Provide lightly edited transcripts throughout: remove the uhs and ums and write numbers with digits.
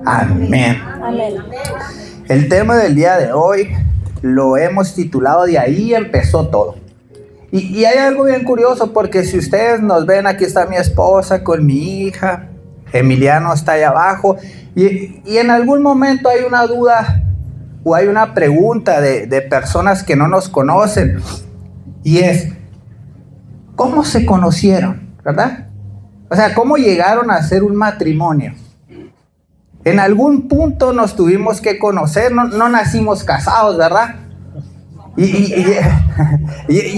Amén. Amén. El tema del día de hoy lo hemos titulado "De ahí empezó todo". Y hay algo bien curioso, porque si ustedes nos ven, aquí está mi esposa con mi hija, Emiliano está allá abajo, y en algún momento hay una duda o hay una pregunta de personas que no nos conocen, y es, ¿cómo se conocieron? ¿Verdad? O sea, ¿cómo llegaron a ser un matrimonio? En algún punto nos tuvimos que conocer, no nacimos casados, ¿verdad? Y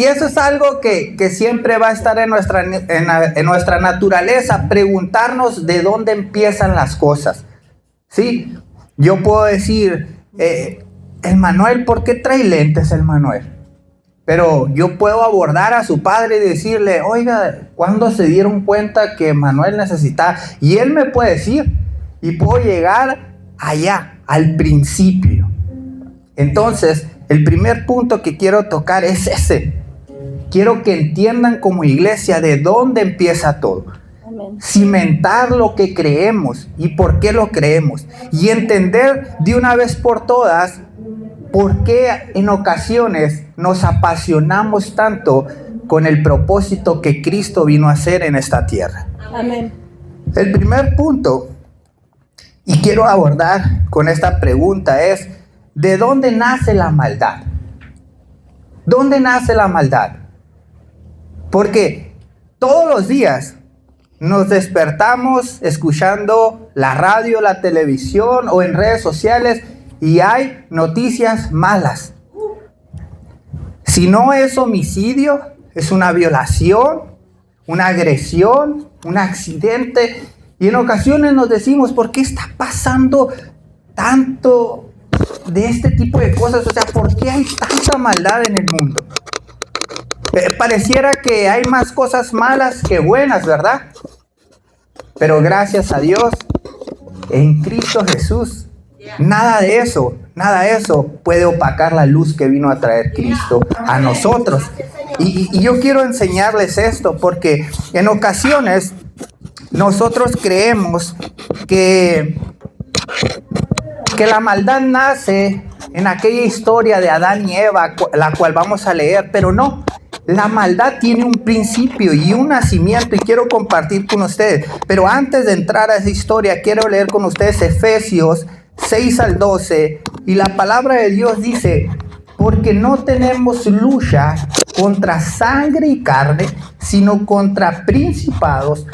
eso es algo que siempre va a estar en nuestra naturaleza, preguntarnos de dónde empiezan las cosas. ¿Sí? Yo puedo decir, el Manuel, ¿por qué trae lentes el Manuel? Pero yo puedo abordar a su padre y decirle, oiga, ¿cuándo se dieron cuenta que Manuel necesitaba? Y él me puede decir, y puedo llegar allá, al principio. Entonces, el primer punto que quiero tocar es ese. Quiero que entiendan como iglesia de dónde empieza todo. Amén. Cimentar lo que creemos y por qué lo creemos. Y entender de una vez por todas por qué en ocasiones nos apasionamos tanto con el propósito que Cristo vino a hacer en esta tierra. Amén. El primer punto, y quiero abordar con esta pregunta, es: ¿de dónde nace la maldad? ¿Dónde nace la maldad? Porque todos los días nos despertamos escuchando la radio, la televisión o en redes sociales y hay noticias malas. Si no es homicidio, es una violación, una agresión, un accidente. Y en ocasiones nos decimos, ¿por qué está pasando tanto de este tipo de cosas? O sea, ¿por qué hay tanta maldad en el mundo? Pareciera que hay más cosas malas que buenas, ¿verdad? Pero gracias a Dios, en Cristo Jesús, nada de eso puede opacar la luz que vino a traer Cristo a nosotros. Y yo quiero enseñarles esto, porque en ocasiones nosotros creemos que la maldad nace en aquella historia de Adán y Eva, la cual vamos a leer, pero no. La maldad tiene un principio y un nacimiento, y quiero compartir con ustedes. Pero antes de entrar a esa historia, quiero leer con ustedes Efesios 6 al 12. Y la palabra de Dios dice: porque no tenemos lucha contra sangre y carne, sino contra principados,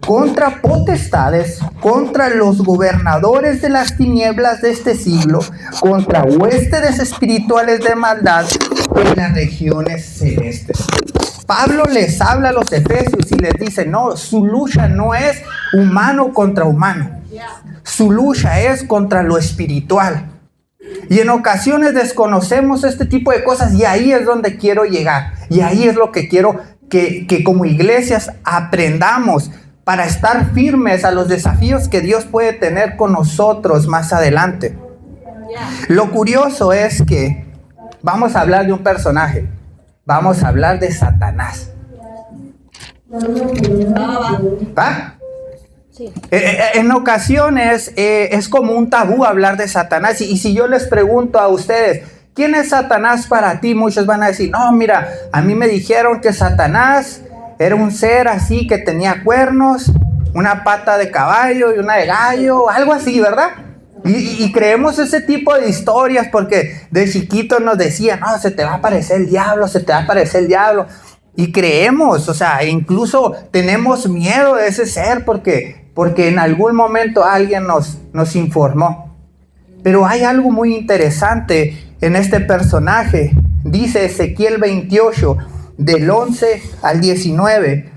contra potestades, contra los gobernadores de las tinieblas de este siglo, contra huestes espirituales de maldad en las regiones celestes. Pablo les habla a los efesios y les dice, no, su lucha no es humano contra humano. Su lucha es contra lo espiritual. Y en ocasiones desconocemos este tipo de cosas, y ahí es donde quiero llegar. Y ahí es lo que quiero que como iglesias aprendamos para estar firmes a los desafíos que Dios puede tener con nosotros más adelante. Lo curioso es que vamos a hablar de un personaje. Vamos a hablar de Satanás. ¿Va? Sí. En ocasiones es como un tabú hablar de Satanás. Y si yo les pregunto a ustedes, ¿quién es Satanás para ti? Muchos van a decir, no, mira, a mí me dijeron que Satanás era un ser así que tenía cuernos, una pata de caballo y una de gallo, algo así, ¿verdad? Y creemos ese tipo de historias porque de chiquitos nos decían, no, se te va a aparecer el diablo, se te va a aparecer el diablo. Y creemos, o sea, incluso tenemos miedo de ese ser porque en algún momento alguien nos informó. Pero hay algo muy interesante en este personaje. Dice Ezequiel 28, del 11 al 19.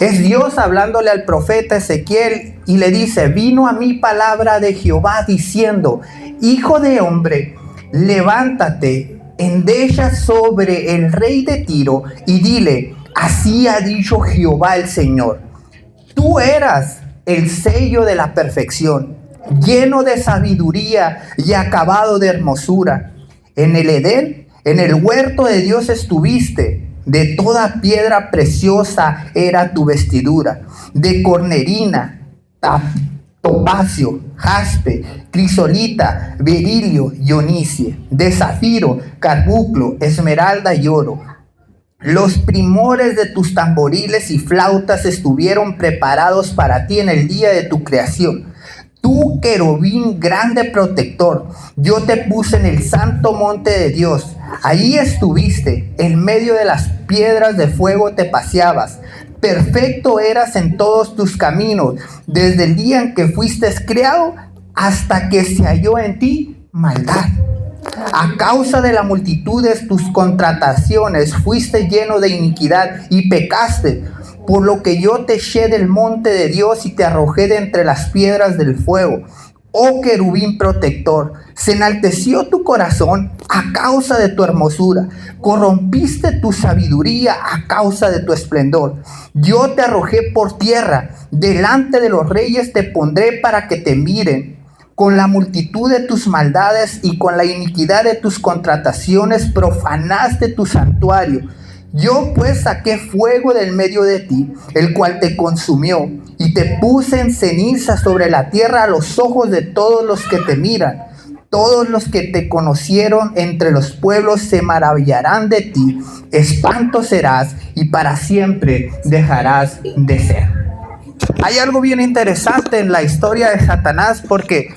Es Dios hablándole al profeta Ezequiel y le dice, vino a mí palabra de Jehová diciendo, hijo de hombre, levántate, endecha sobre el rey de Tiro y dile, así ha dicho Jehová el Señor, tú eras el sello de la perfección, lleno de sabiduría y acabado de hermosura. En el Edén, en el huerto de Dios estuviste. De toda piedra preciosa era tu vestidura, de cornerina, topacio, jaspe, crisolita, berilio y onice, de zafiro, carbunclo, esmeralda y oro. Los primores de tus tamboriles y flautas estuvieron preparados para ti en el día de tu creación. Tú, querubín grande protector, yo te puse en el santo monte de Dios. Ahí estuviste, en medio de las piedras de fuego te paseabas. Perfecto eras en todos tus caminos, desde el día en que fuiste creado hasta que se halló en ti maldad. A causa de la multitud de tus contrataciones fuiste lleno de iniquidad y pecaste, por lo que yo te eché del monte de Dios y te arrojé de entre las piedras del fuego. Oh querubín protector, se enalteció tu corazón a causa de tu hermosura, corrompiste tu sabiduría a causa de tu esplendor. Yo te arrojé por tierra, delante de los reyes te pondré para que te miren. Con la multitud de tus maldades y con la iniquidad de tus contrataciones profanaste tu santuario. Yo pues saqué fuego del medio de ti, el cual te consumió, y te puse en ceniza sobre la tierra a los ojos de todos los que te miran. Todos los que te conocieron entre los pueblos se maravillarán de ti. Espanto serás y para siempre dejarás de ser. Hay algo bien interesante en la historia de Satanás, porque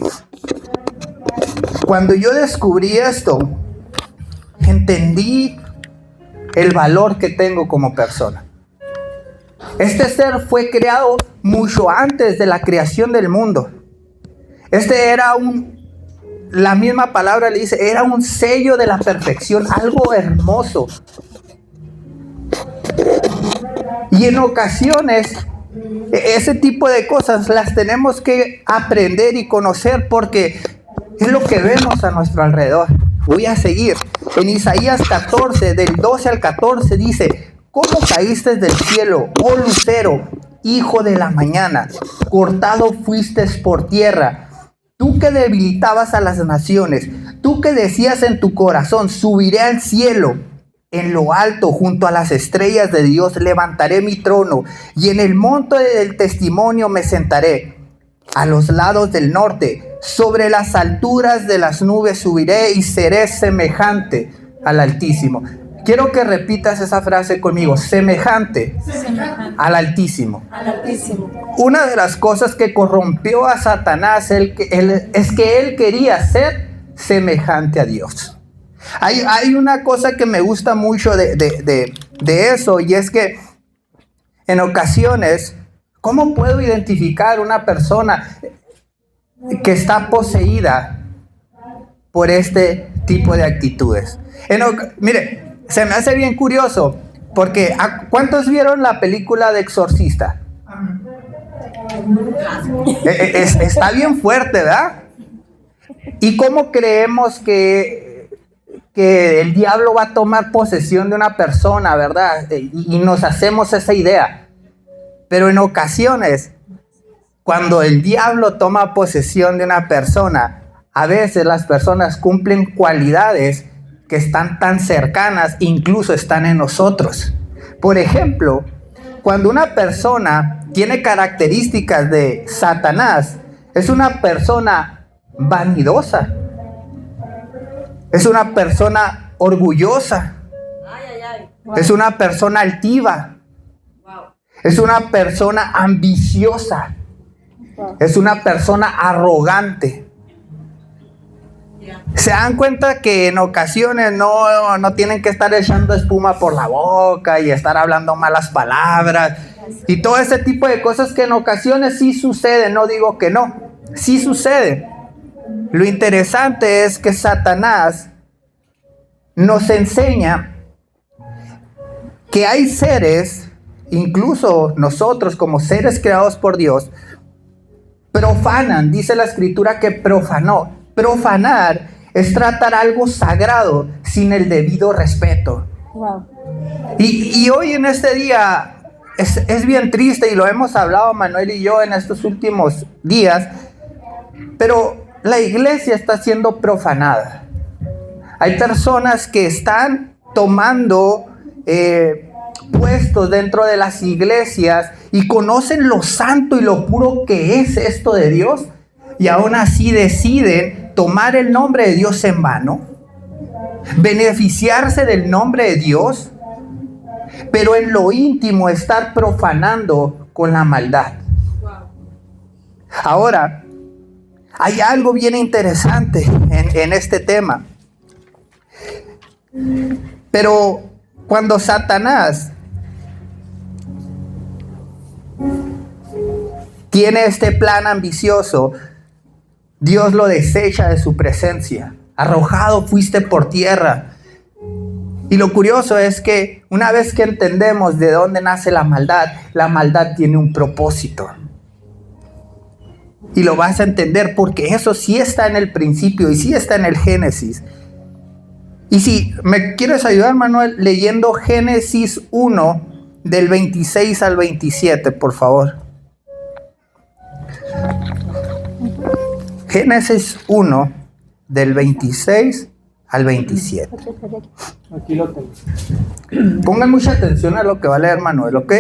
cuando yo descubrí esto, entendí el valor que tengo como persona. Este ser fue creado mucho antes de la creación del mundo. Este era la misma palabra le dice, era un sello de la perfección, algo hermoso. Y en ocasiones, ese tipo de cosas las tenemos que aprender y conocer porque es lo que vemos a nuestro alrededor. Voy a seguir. En Isaías 14, del 12 al 14 dice: ¿Cómo caíste del cielo, oh lucero, hijo de la mañana? Cortado fuiste por tierra. Tú que debilitabas a las naciones, tú que decías en tu corazón: subiré al cielo. En lo alto, junto a las estrellas de Dios, levantaré mi trono, y en el monte del testimonio me sentaré. A los lados del norte, sobre las alturas de las nubes subiré y seré semejante al Altísimo. Quiero que repitas esa frase conmigo: semejante al Altísimo. Una de las cosas que corrompió a Satanás es que él quería ser semejante a Dios. Hay una cosa que me gusta mucho de eso, y es que en ocasiones, ¿cómo puedo identificar una persona que está poseída por este tipo de actitudes? Mire, se me hace bien curioso, porque ¿cuántos vieron la película de Exorcista? Está bien fuerte, ¿verdad? ¿Y cómo creemos que el diablo va a tomar posesión de una persona, verdad? Y nos hacemos esa idea. Pero en ocasiones, cuando el diablo toma posesión de una persona, a veces las personas cumplen cualidades que están tan cercanas, incluso están en nosotros. Por ejemplo, cuando una persona tiene características de Satanás, es una persona vanidosa, es una persona orgullosa, es una persona altiva, es una persona ambiciosa, es una persona arrogante. Se dan cuenta que en ocasiones no tienen que estar echando espuma por la boca y estar hablando malas palabras y todo ese tipo de cosas que en ocasiones sí suceden. No digo que no, sí sucede. Lo interesante es que Satanás nos enseña que hay seres, incluso nosotros como seres creados por Dios, profanan. Dice la escritura que profanó. Profanar es tratar algo sagrado sin el debido respeto. Wow. Y hoy en este día es bien triste, y lo hemos hablado Manuel y yo en estos últimos días, pero la iglesia está siendo profanada. Hay personas que están tomando puestos dentro de las iglesias y conocen lo santo y lo puro que es esto de Dios, y aún así deciden tomar el nombre de Dios en vano, beneficiarse del nombre de Dios, pero en lo íntimo estar profanando con la maldad. Ahora, hay algo bien interesante en este tema. Pero cuando Satanás tiene este plan ambicioso, Dios lo desecha de su presencia. Arrojado fuiste por tierra. Y lo curioso es que una vez que entendemos de dónde nace la maldad tiene un propósito. Y lo vas a entender porque eso sí está en el principio y sí está en el Génesis. Y si me quieres ayudar, Manuel, leyendo Génesis 1 del 26 al 27, por favor. Génesis 1 del 26 al 27. Aquí lo tengo. Pongan mucha atención a lo que va a leer Manuel, ¿ok?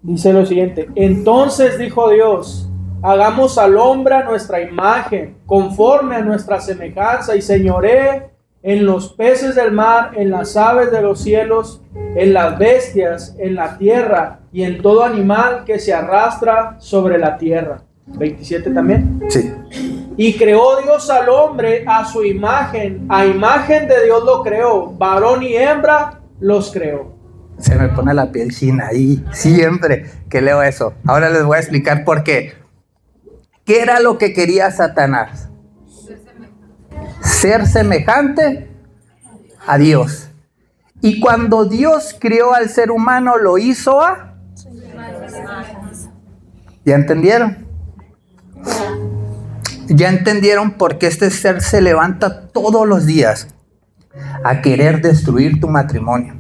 Dice lo siguiente: entonces dijo Dios, hagamos al hombre a nuestra imagen, conforme a nuestra semejanza, y señoree en los peces del mar, en las aves de los cielos, en las bestias, en la tierra, y en todo animal que se arrastra sobre la tierra. 27 también. Sí. Y creó Dios al hombre a su imagen, a imagen de Dios lo creó, varón y hembra los creó. Se me pone la piel china ahí siempre que leo eso. Ahora les voy a explicar por qué. ¿Qué era lo que quería Satanás? Ser semejante a Dios. Y cuando Dios creó al ser humano, lo hizo a... ¿Ya entendieron? ¿Ya entendieron por qué este ser se levanta todos los días a querer destruir tu matrimonio?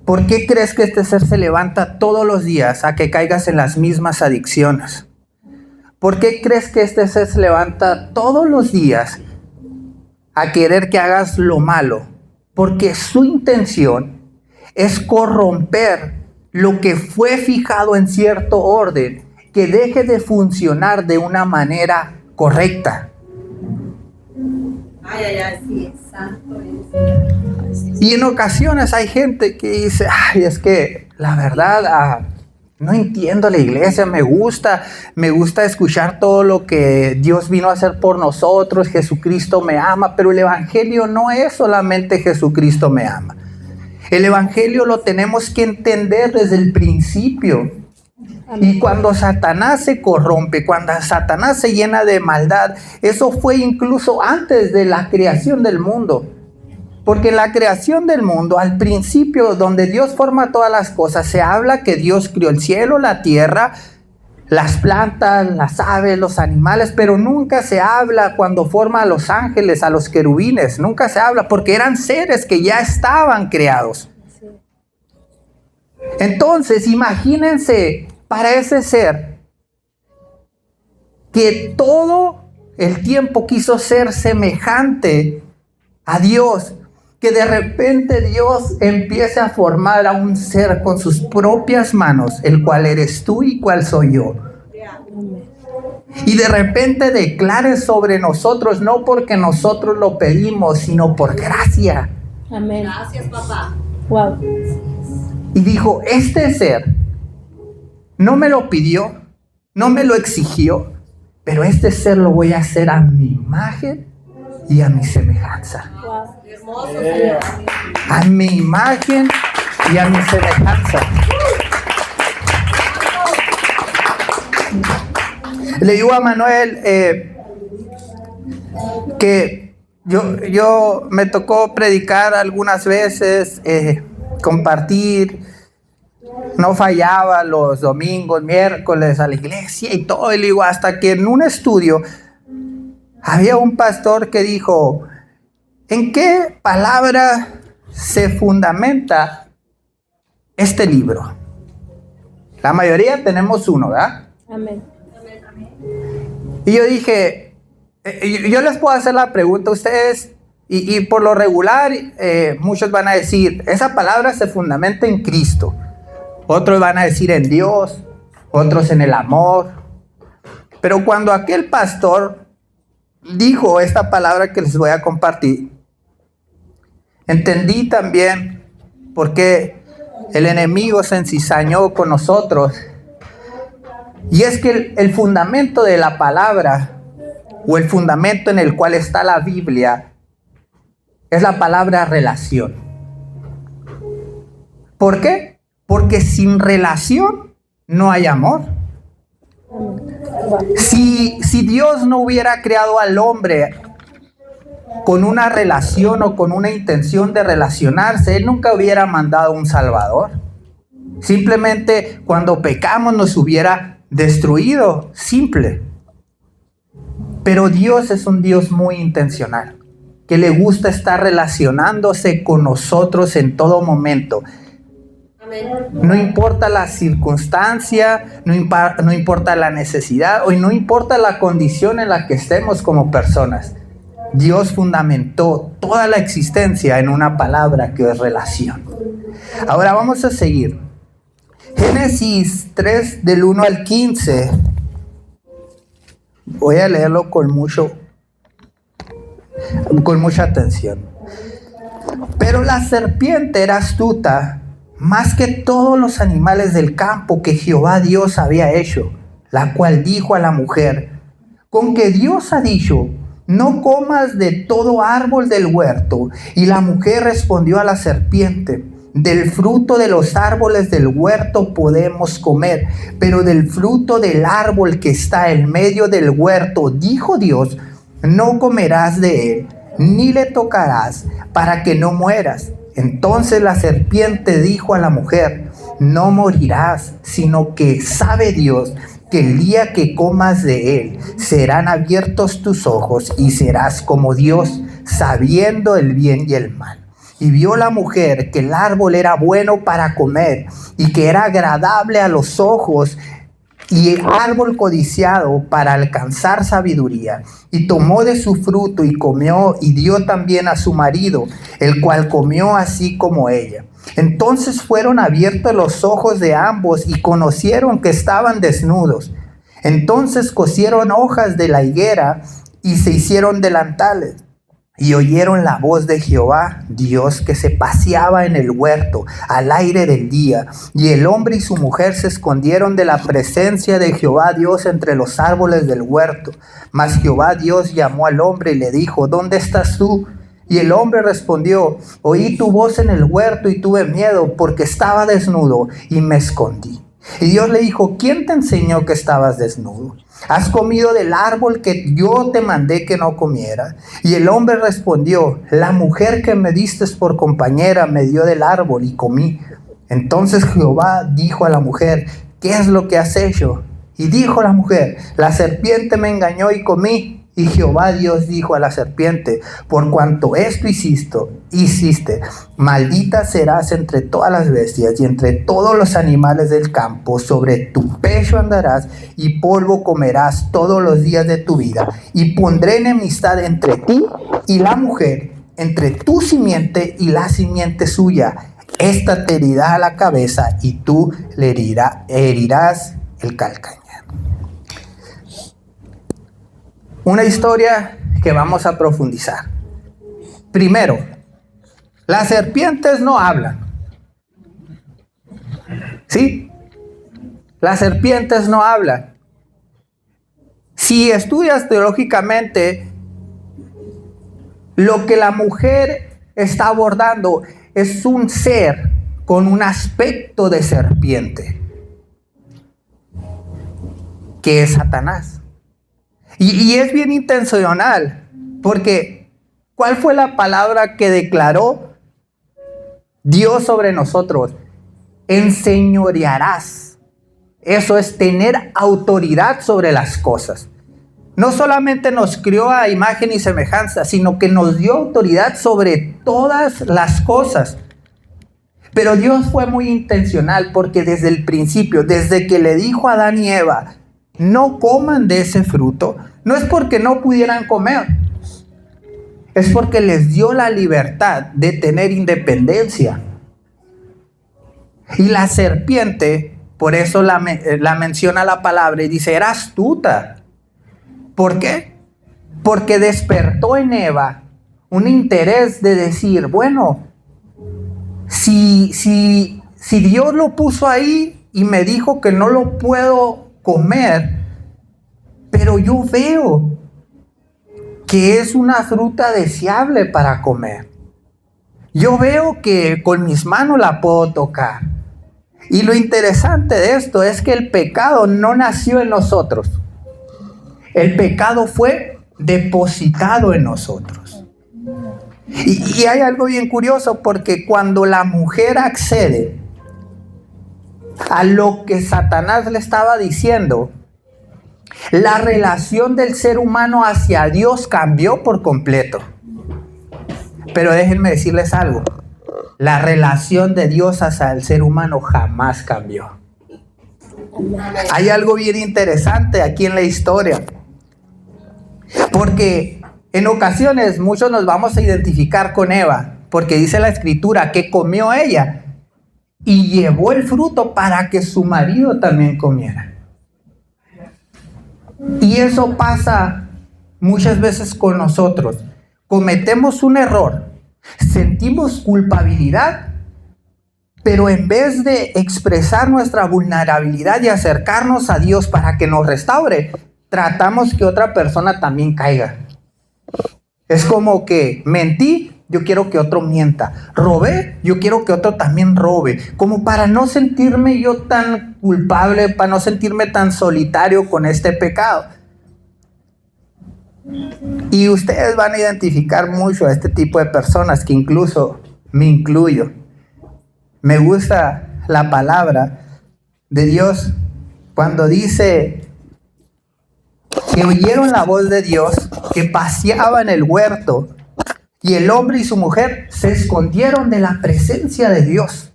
¿Por qué crees que este ser se levanta todos los días a que caigas en las mismas adicciones? ¿Por qué crees que este ser se levanta todos los días a querer que hagas lo malo? Porque su intención es corromper lo que fue fijado en cierto orden, que deje de funcionar de una manera correcta. Sí, exacto. Y en ocasiones hay gente que dice, ay, es que la verdad, no entiendo la iglesia, me gusta escuchar todo lo que Dios vino a hacer por nosotros, Jesucristo me ama, pero el evangelio no es solamente Jesucristo me ama. El evangelio lo tenemos que entender desde el principio. Y cuando Satanás se corrompe, cuando Satanás se llena de maldad, eso fue incluso antes de la creación del mundo. Porque en la creación del mundo, al principio, donde Dios forma todas las cosas, se habla que Dios creó el cielo, la tierra, las plantas, las aves, los animales, pero nunca se habla cuando forma a los ángeles, a los querubines, nunca se habla porque eran seres que ya estaban creados. Entonces, imagínense para ese ser que todo el tiempo quiso ser semejante a Dios, que de repente Dios empiece a formar a un ser con sus propias manos, el cual eres tú y cuál soy yo. Y de repente declare sobre nosotros, no porque nosotros lo pedimos, sino por gracia. Amén. Gracias, papá. Wow. Y dijo, este ser no me lo pidió, no me lo exigió, pero este ser lo voy a hacer a mi imagen y a mi semejanza. Wow. Hermoso, Señor. A mi imagen y a mi semejanza. Le digo a Manuel que yo me tocó predicar algunas veces, compartir. No fallaba los domingos, miércoles a la iglesia y todo. Y le digo, hasta que en un estudio había un pastor que dijo, ¿en qué palabra se fundamenta este libro? La mayoría tenemos uno, ¿verdad? Amén. Y yo dije, yo les puedo hacer la pregunta a ustedes, y por lo regular muchos van a decir, esa palabra se fundamenta en Cristo. otros van a decir en Dios, otros en el amor. Pero cuando aquel pastor dijo esta palabra que les voy a compartir, entendí también por qué el enemigo se encizañó con nosotros. Y es que el fundamento de la palabra, o el fundamento en el cual está la Biblia, es la palabra relación. ¿Por qué? Porque sin relación no hay amor. Si Dios no hubiera creado al hombre con una relación o con una intención de relacionarse, Él nunca hubiera mandado un Salvador. Simplemente cuando pecamos nos hubiera destruido, simple. Pero Dios es un Dios muy intencional, que le gusta estar relacionándose con nosotros en todo momento. No importa la circunstancia, no importa la necesidad, o no importa la condición en la que estemos como personas. Dios fundamentó toda la existencia en una palabra que es relación. Ahora vamos a seguir. Génesis 3 del 1 al 15. Voy a leerlo con mucha atención. Pero la serpiente era astuta más que todos los animales del campo que Jehová Dios había hecho, la cual dijo a la mujer: con que Dios ha dicho, no comas de todo árbol del huerto. Y la mujer respondió a la serpiente: del fruto de los árboles del huerto podemos comer, pero del fruto del árbol que está en medio del huerto, dijo Dios, no comerás de él, ni le tocarás, para que no mueras. Entonces la serpiente dijo a la mujer: no morirás, sino que sabe Dios que el día que comas de él, serán abiertos tus ojos y serás como Dios, sabiendo el bien y el mal. Y vio la mujer que el árbol era bueno para comer y que era agradable a los ojos y árbol codiciado para alcanzar sabiduría. Y tomó de su fruto y comió y dio también a su marido, el cual comió así como ella. Entonces fueron abiertos los ojos de ambos y conocieron que estaban desnudos. Entonces cosieron hojas de la higuera y se hicieron delantales. Y oyeron la voz de Jehová Dios que se paseaba en el huerto al aire del día. Y el hombre y su mujer se escondieron de la presencia de Jehová Dios entre los árboles del huerto. Mas Jehová Dios llamó al hombre y le dijo: ¿dónde estás tú? Y el hombre respondió: oí tu voz en el huerto y tuve miedo porque estaba desnudo y me escondí. Y Dios le dijo: ¿quién te enseñó que estabas desnudo? ¿Has comido del árbol que yo te mandé que no comieras? Y el hombre respondió: la mujer que me diste por compañera me dio del árbol y comí. Entonces Jehová dijo a la mujer: ¿qué es lo que has hecho? Y dijo la mujer: la serpiente me engañó y comí. Y Jehová Dios dijo a la serpiente: por cuanto esto hiciste, maldita serás entre todas las bestias y entre todos los animales del campo. Sobre tu pecho andarás y polvo comerás todos los días de tu vida. Y pondré enemistad entre ti y la mujer, entre tu simiente y la simiente suya. Esta te herirá la cabeza y tú le herirás el calcañar. Una historia que vamos a profundizar. Primero, las serpientes no hablan. ¿Sí? Las serpientes no hablan. Si estudias teológicamente, lo que la mujer está abordando es un ser con un aspecto de serpiente, que es Satanás. Y es bien intencional, porque ¿cuál fue la palabra que declaró Dios sobre nosotros? Enseñorearás. Eso es tener autoridad sobre las cosas. No solamente nos crió a imagen y semejanza, sino que nos dio autoridad sobre todas las cosas. Pero Dios fue muy intencional, porque desde el principio, desde que le dijo a Adán y Eva: no coman de ese fruto, no es porque no pudieran comer, es porque les dio la libertad de tener independencia. Y la serpiente, por eso la menciona la palabra y dice, era astuta. ¿Por qué? Porque despertó en Eva un interés de decir, bueno, si Dios lo puso ahí y me dijo que no lo puedo comer, pero yo veo que es una fruta deseable para comer. Yo veo que con mis manos la puedo tocar. Y lo interesante de esto es que el pecado no nació en nosotros. El pecado fue depositado en nosotros. Y hay algo bien curioso, porque cuando la mujer accede a lo que Satanás le estaba diciendo, la relación del ser humano hacia Dios cambió por completo. Pero déjenme decirles algo. La relación de Dios hacia el ser humano jamás cambió. Hay algo bien interesante aquí en la historia. Porque en ocasiones muchos nos vamos a identificar con Eva. Porque dice la escritura que comió ella y llevó el fruto para que su marido también comiera. Y eso pasa muchas veces con nosotros. Cometemos un error, sentimos culpabilidad, pero en vez de expresar nuestra vulnerabilidad y acercarnos a Dios para que nos restaure, tratamos que otra persona también caiga. Es como que mentí, yo quiero que otro mienta. Robé, yo quiero que otro también robe. Como para no sentirme yo tan culpable, para no sentirme tan solitario con este pecado. Y ustedes van a identificar mucho a este tipo de personas, que incluso me incluyo. Me gusta la palabra de Dios cuando dice que oyeron la voz de Dios que paseaba en el huerto, y el hombre y su mujer se escondieron de la presencia de Dios.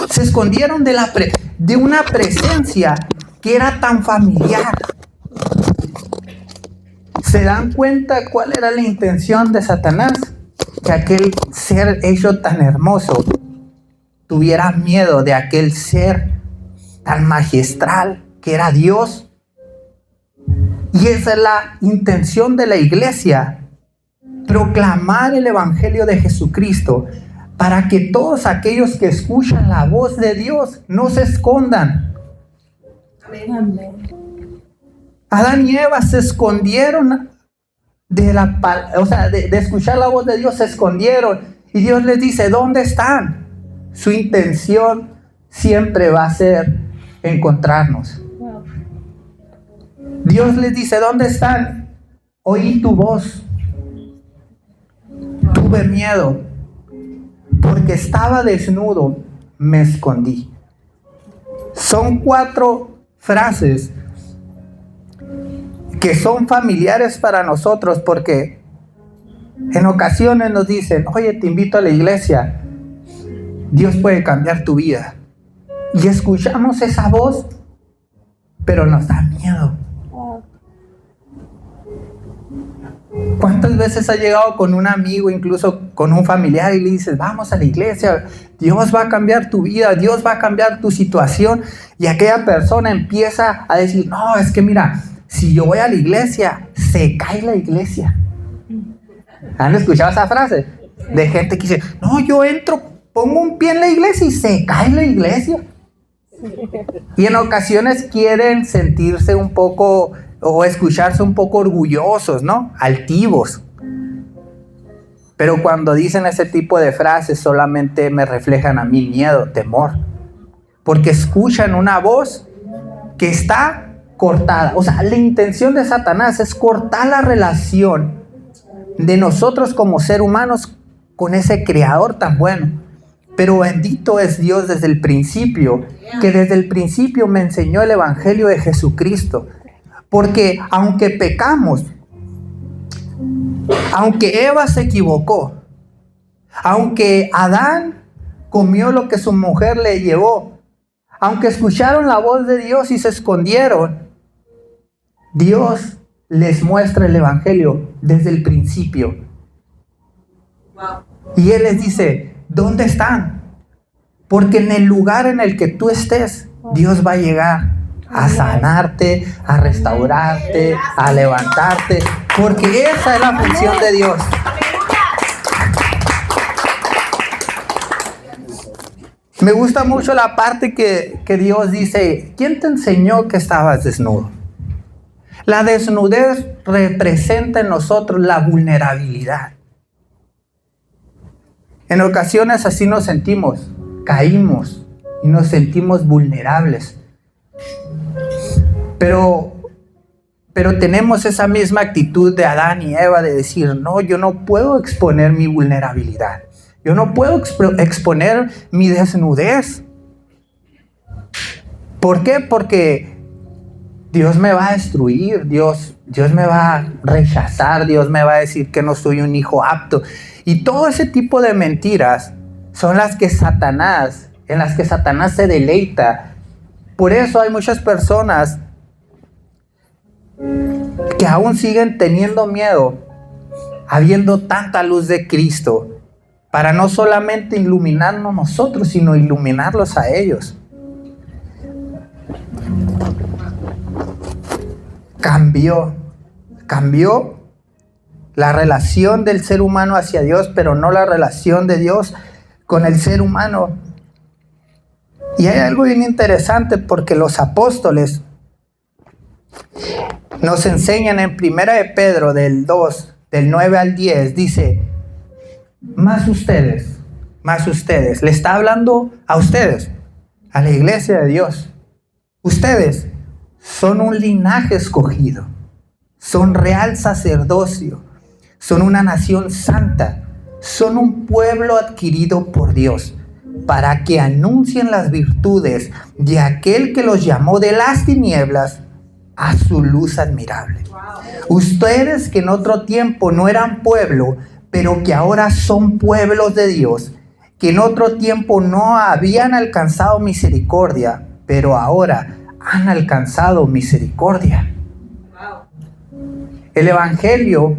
Se escondieron de una presencia que era tan familiar. ¿Se dan cuenta cuál era la intención de Satanás? Que aquel ser hecho tan hermoso tuviera miedo de aquel ser tan magistral que era Dios. Y esa es la intención de la iglesia: proclamar el evangelio de Jesucristo, para que todos aquellos que escuchan la voz de Dios no se escondan. Amén. Adán y Eva se escondieron de escuchar la voz de Dios, se escondieron. Y Dios les dice, ¿dónde están? Su intención siempre va a ser encontrarnos. Dios les dice, ¿dónde están? Oí tu voz. Tuve miedo. Porque estaba desnudo, me escondí. Son 4 frases que son familiares para nosotros, porque en ocasiones nos dicen, oye, te invito a la iglesia, Dios puede cambiar tu vida. Y escuchamos esa voz, pero nos da miedo. ¿Cuántas veces has llegado con un amigo, incluso con un familiar, y le dices, vamos a la iglesia, Dios va a cambiar tu vida, Dios va a cambiar tu situación? Y aquella persona empieza a decir, no, es que mira, si yo voy a la iglesia, se cae la iglesia. ¿Han escuchado esa frase? De gente que dice, no, yo entro, pongo un pie en la iglesia y se cae la iglesia. Y en ocasiones quieren sentirse un poco o escucharse un poco orgullosos, ¿no? Altivos. Pero cuando dicen ese tipo de frases solamente me reflejan a mí miedo, temor. Porque escuchan una voz que está cortada. O sea, la intención de Satanás es cortar la relación de nosotros como seres humanos con ese creador tan bueno. Pero bendito es Dios desde el principio, que desde el principio me enseñó el evangelio de Jesucristo. Porque aunque pecamos, aunque Eva se equivocó, aunque Adán comió lo que su mujer le llevó, aunque escucharon la voz de Dios y se escondieron, Dios les muestra el evangelio desde el principio. Y Él les dice, ¿Dónde están? Porque en el lugar en el que tú estés, Dios va a llegar a sanarte, a restaurarte, a levantarte, porque esa es la función de Dios. Me gusta mucho la parte que Dios dice, ¿quién te enseñó que estabas desnudo? La desnudez representa en nosotros la vulnerabilidad. En ocasiones así nos sentimos, caímos y nos sentimos vulnerables. Pero tenemos esa misma actitud de Adán y Eva de decir, no, yo no puedo exponer mi vulnerabilidad. Yo no puedo exponer mi desnudez. ¿Por qué? Porque Dios me va a destruir, Dios me va a rechazar, Dios me va a decir que no soy un hijo apto. Y todo ese tipo de mentiras son en las que Satanás se deleita. Por eso hay muchas personas que aún siguen teniendo miedo, habiendo tanta luz de Cristo, para no solamente iluminarnos nosotros, sino iluminarlos a ellos. Cambió la relación del ser humano hacia Dios, pero no la relación de Dios con el ser humano. Y hay algo bien interesante porque los apóstoles nos enseñan en 1 de Pedro del 2, del 9 al 10, dice, más ustedes, le está hablando a ustedes, a la iglesia de Dios. Ustedes son un linaje escogido, son real sacerdocio, son una nación santa, son un pueblo adquirido por Dios, para que anuncien las virtudes de aquel que los llamó de las tinieblas a su luz admirable. Ustedes que en otro tiempo no eran pueblo, pero que ahora son pueblos de Dios, que en otro tiempo no habían alcanzado misericordia, pero ahora han alcanzado misericordia. El Evangelio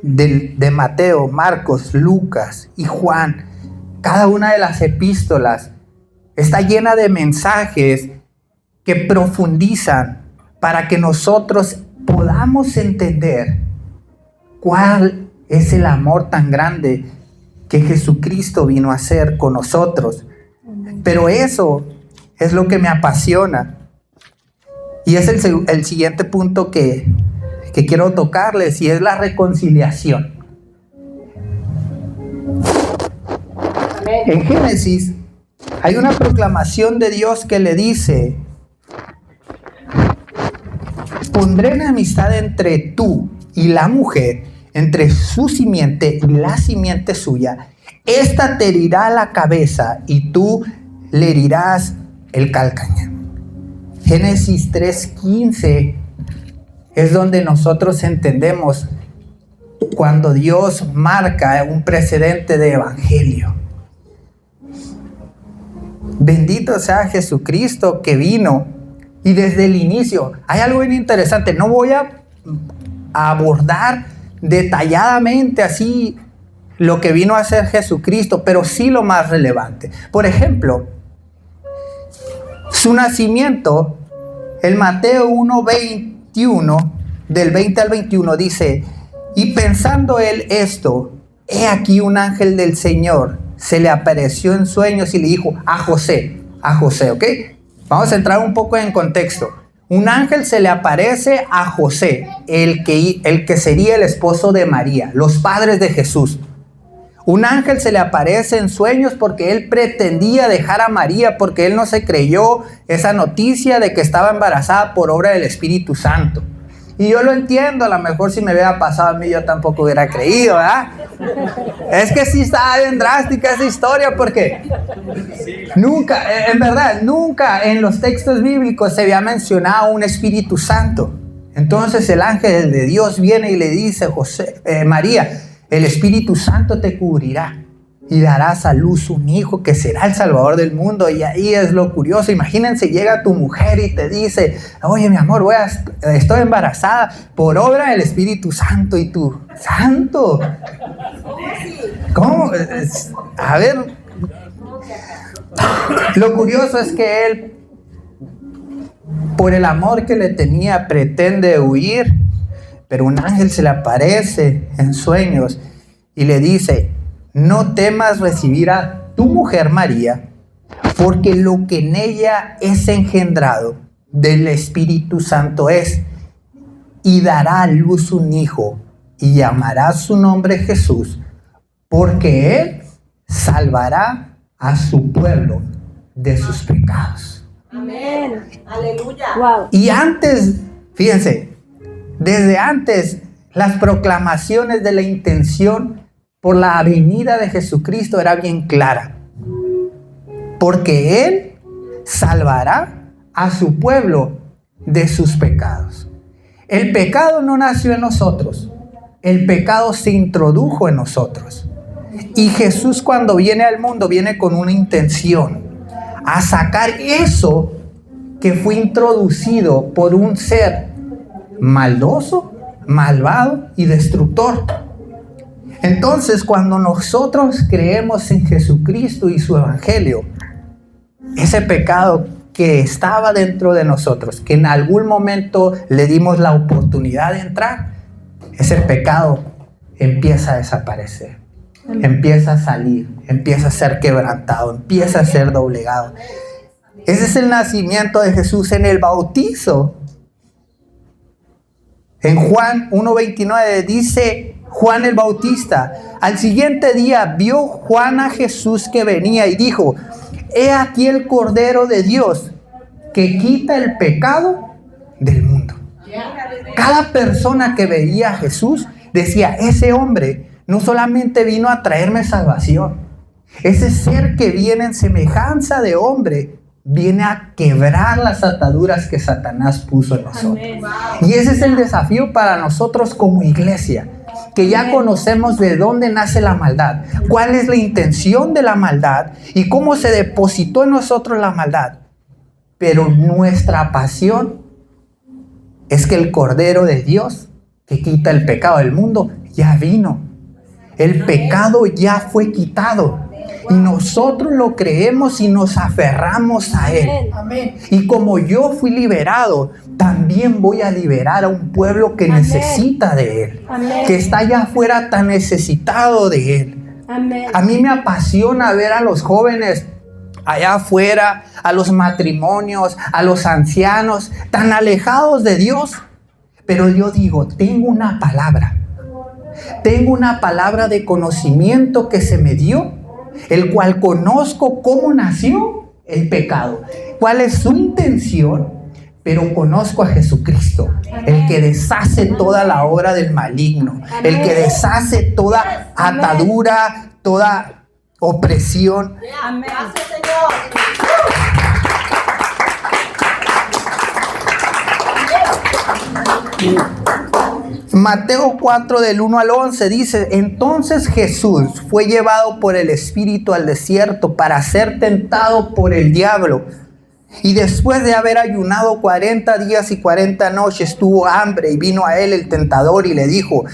de Mateo, Marcos, Lucas y Juan, cada una de las epístolas está llena de mensajes que profundizan para que nosotros podamos entender cuál es el amor tan grande que Jesucristo vino a hacer con nosotros. Pero eso es lo que me apasiona. Y es el siguiente punto que quiero tocarles, y es la reconciliación. En Génesis hay una proclamación de Dios que le dice, pondré enemistad entre tú y la mujer, entre su simiente y la simiente suya. Esta te herirá la cabeza y tú le herirás el calcañar. Génesis 3:15 es donde nosotros entendemos cuando Dios marca un precedente de evangelio. Bendito sea Jesucristo que vino, y desde el inicio hay algo bien interesante. No voy a abordar detalladamente así lo que vino a hacer Jesucristo, pero sí lo más relevante. Por ejemplo, su nacimiento, el Mateo 1:21, del 20 al 21 dice, y pensando él esto, he aquí un ángel del Señor se le apareció en sueños y le dijo a José, ¿ok? Vamos a entrar un poco en contexto. Un ángel se le aparece a José, el que sería el esposo de María, los padres de Jesús. Un ángel se le aparece en sueños porque él pretendía dejar a María, porque él no se creyó esa noticia de que estaba embarazada por obra del Espíritu Santo. Y yo lo entiendo, a lo mejor si me hubiera pasado a mí yo tampoco hubiera creído, ¿verdad? Es que sí estaba bien drástica esa historia, porque nunca, en verdad, nunca en los textos bíblicos se había mencionado un Espíritu Santo. Entonces el ángel de Dios viene y le dice, María, el Espíritu Santo te cubrirá y darás a luz un hijo que será el Salvador del mundo. Y ahí es lo curioso. Imagínense, llega tu mujer y te dice, oye mi amor, estoy embarazada por obra del Espíritu Santo. Y tú, ¿santo? ¿Cómo? A ver, lo curioso es que él, por el amor que le tenía, pretende huir, pero un ángel se le aparece en sueños y le dice: no temas recibir a tu mujer María, porque lo que en ella es engendrado del Espíritu Santo es, y dará a luz un hijo, y llamará su nombre Jesús, porque él salvará a su pueblo de sus pecados. Amén. Aleluya. Wow. Y antes, fíjense, desde antes, las proclamaciones de la intención por la venida de Jesucristo era bien clara. Porque él salvará a su pueblo de sus pecados. El pecado no nació en nosotros. El pecado se introdujo en nosotros. Y Jesús, cuando viene al mundo, viene con una intención: a sacar eso que fue introducido por un ser maldoso, malvado y destructor. Entonces, cuando nosotros creemos en Jesucristo y su evangelio, ese pecado que estaba dentro de nosotros, que en algún momento le dimos la oportunidad de entrar, ese pecado empieza a desaparecer, empieza a salir, empieza a ser quebrantado, empieza a ser doblegado. Ese es el nacimiento de Jesús en el bautizo. En Juan 1:29 dice Juan el Bautista: al siguiente día vio Juan a Jesús que venía y dijo: he aquí el Cordero de Dios que quita el pecado del mundo. Cada persona que veía a Jesús decía: ese hombre no solamente vino a traerme salvación, ese ser que viene en semejanza de hombre viene a quebrar las ataduras que Satanás puso en nosotros. Amén. Y ese es el desafío para nosotros como iglesia, que ya conocemos de dónde nace la maldad, cuál es la intención de la maldad y cómo se depositó en nosotros la maldad. Pero nuestra pasión es que el Cordero de Dios, que quita el pecado del mundo, ya vino. El pecado ya fue quitado. Y nosotros lo creemos y nos aferramos a Él. Amén. Y como yo fui liberado, también voy a liberar a un pueblo que Amén. necesita de Él. Amén. Que está allá afuera tan necesitado de Él. Amén. A mí me apasiona ver a los jóvenes allá afuera, a los matrimonios, a los ancianos, tan alejados de Dios. Pero yo digo, tengo una palabra de conocimiento que se me dio, el cual conozco cómo nació el pecado, cuál es su intención, pero conozco a Jesucristo, el que deshace toda la obra del maligno, el que deshace toda atadura, toda opresión. Amén. Gracias, Señor. Mateo 4 del 1 al 11 dice: entonces Jesús fue llevado por el Espíritu al desierto para ser tentado por el diablo. Y después de haber ayunado 40 días y 40 noches, tuvo hambre, y vino a él el tentador y le dijo: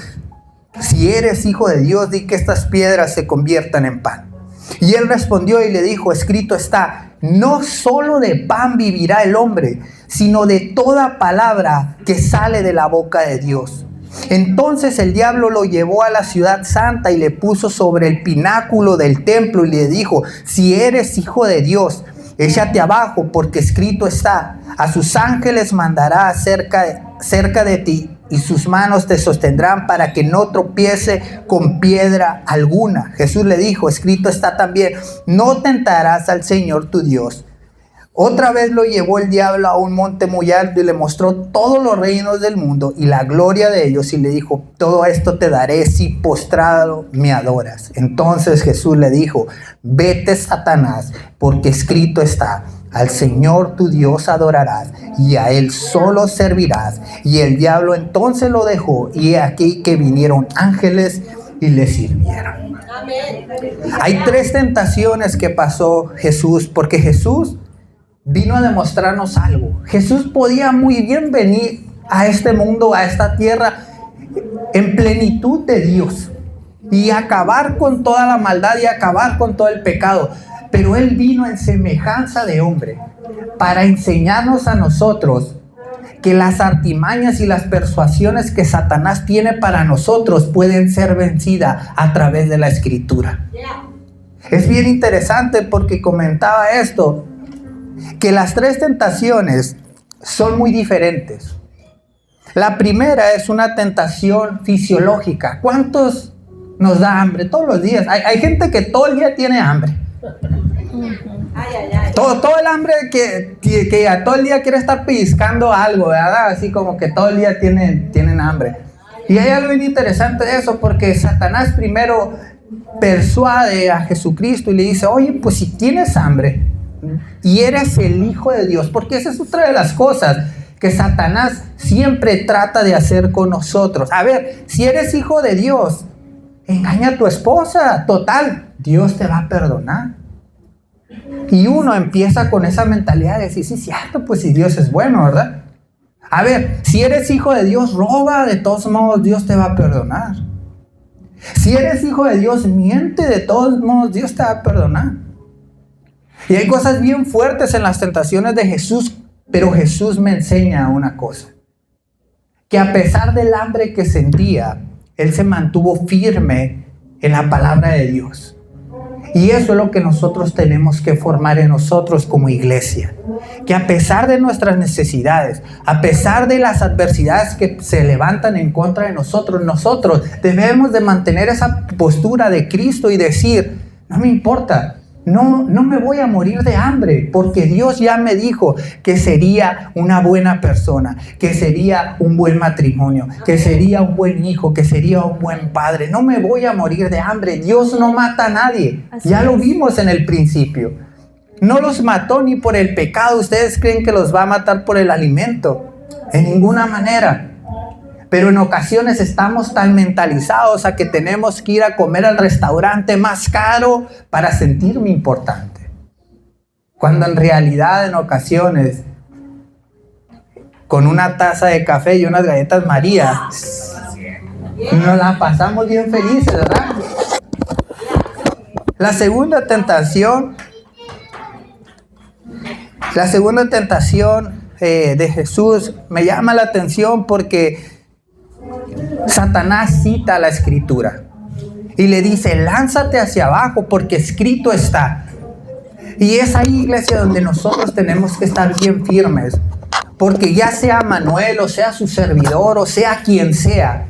si eres hijo de Dios, di que estas piedras se conviertan en pan. Y él respondió y le dijo: escrito está, no solo de pan vivirá el hombre, sino de toda palabra que sale de la boca de Dios. Entonces el diablo lo llevó a la ciudad santa y le puso sobre el pináculo del templo y le dijo: si eres hijo de Dios, échate abajo, porque escrito está, a sus ángeles mandará cerca de ti, y sus manos te sostendrán para que no tropiece con piedra alguna. Jesús le dijo: escrito está también, no tentarás al Señor tu Dios. Otra vez lo llevó el diablo a un monte muy alto y le mostró todos los reinos del mundo y la gloria de ellos, y le dijo: todo esto te daré si postrado me adoras. Entonces Jesús le dijo: vete, Satanás, porque escrito está, al Señor tu Dios adorarás y a Él solo servirás. Y el diablo entonces lo dejó, y he aquí que vinieron ángeles y le sirvieron. Amén. Hay 3 tentaciones que pasó Jesús, porque Jesús vino a demostrarnos algo. Jesús podía muy bien venir a este mundo, a esta tierra, en plenitud de Dios, y acabar con toda la maldad y acabar con todo el pecado. Pero Él vino en semejanza de hombre para enseñarnos a nosotros que las artimañas y las persuasiones que Satanás tiene para nosotros pueden ser vencidas a través de la Escritura. Es bien interesante porque comentaba esto, que las tres tentaciones son muy diferentes. La primera es una tentación fisiológica. ¿Cuántos nos da hambre? Todos los días. Hay gente que todo el día tiene hambre. Todo el hambre que a todo el día quiere estar pellizcando algo, ¿verdad? Así como que todo el día tienen hambre. Y hay algo bien interesante de eso, porque Satanás primero persuade a Jesucristo y le dice, oye, pues si tienes hambre y eres el Hijo de Dios, porque esa es otra de las cosas que Satanás siempre trata de hacer con nosotros. A ver, si eres hijo de Dios, engaña a tu esposa, total, Dios te va a perdonar. Y uno empieza con esa mentalidad de decir, sí, cierto, pues si Dios es bueno, ¿verdad? A ver, si eres hijo de Dios, roba, de todos modos Dios te va a perdonar. Si eres hijo de Dios, miente, de todos modos Dios te va a perdonar. Y hay cosas bien fuertes en las tentaciones de Jesús, pero Jesús me enseña una cosa, que a pesar del hambre que sentía, Él se mantuvo firme en la palabra de Dios. Y eso es lo que nosotros tenemos que formar en nosotros como iglesia. Que a pesar de nuestras necesidades, a pesar de las adversidades que se levantan en contra de nosotros, nosotros debemos de mantener esa postura de Cristo y decir, no me importa, no me voy a morir de hambre, porque Dios ya me dijo que sería una buena persona, que sería un buen matrimonio, que sería un buen hijo, que sería un buen padre. No me voy a morir de hambre. Dios no mata a nadie. Ya lo vimos en el principio. No los mató ni por el pecado. ¿Ustedes creen que los va a matar por el alimento? En ninguna manera. Pero en ocasiones estamos tan mentalizados a que tenemos que ir a comer al restaurante más caro para sentirme importante. Cuando en realidad en ocasiones, con una taza de café y unas galletas María, nos la pasamos bien felices, ¿verdad? La segunda tentación de Jesús me llama la atención porque Satanás cita la Escritura y le dice, lánzate hacia abajo porque escrito está. Y es ahí, iglesia, donde nosotros tenemos que estar bien firmes, porque ya sea Manuel o sea su servidor o sea quien sea,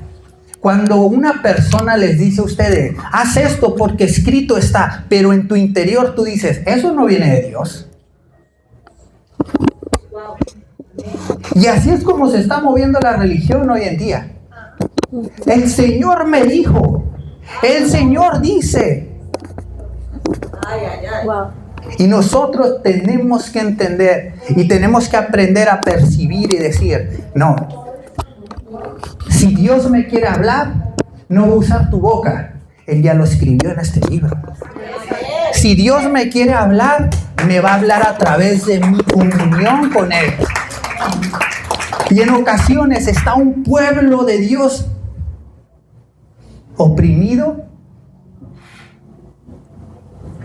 cuando una persona les dice a ustedes, haz esto porque escrito está, pero en tu interior tú dices, eso no viene de Dios. Y así es como se está moviendo la religión hoy en día. El Señor me dijo, el Señor dice. Y nosotros tenemos que entender y tenemos que aprender a percibir y decir, no, si Dios me quiere hablar, no voy a usar tu boca. Él ya lo escribió en este libro. Si Dios me quiere hablar, me va a hablar a través de mi comunión con Él. Y en ocasiones está un pueblo de Dios oprimido,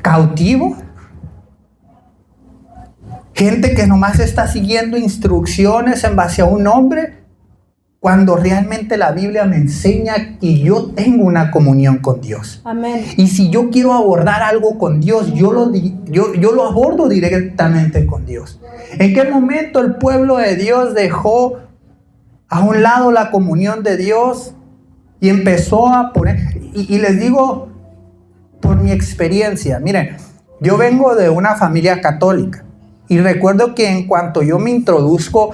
cautivo, gente que nomás está siguiendo instrucciones en base a un hombre, cuando realmente la Biblia me enseña que yo tengo una comunión con Dios. Amén. Y si yo quiero abordar algo con Dios, yo lo abordo directamente con Dios. ¿En qué momento el pueblo de Dios dejó a un lado la comunión de Dios y empezó a poner? Y les digo por mi experiencia, miren, yo vengo de una familia católica y recuerdo que en cuanto yo me introduzco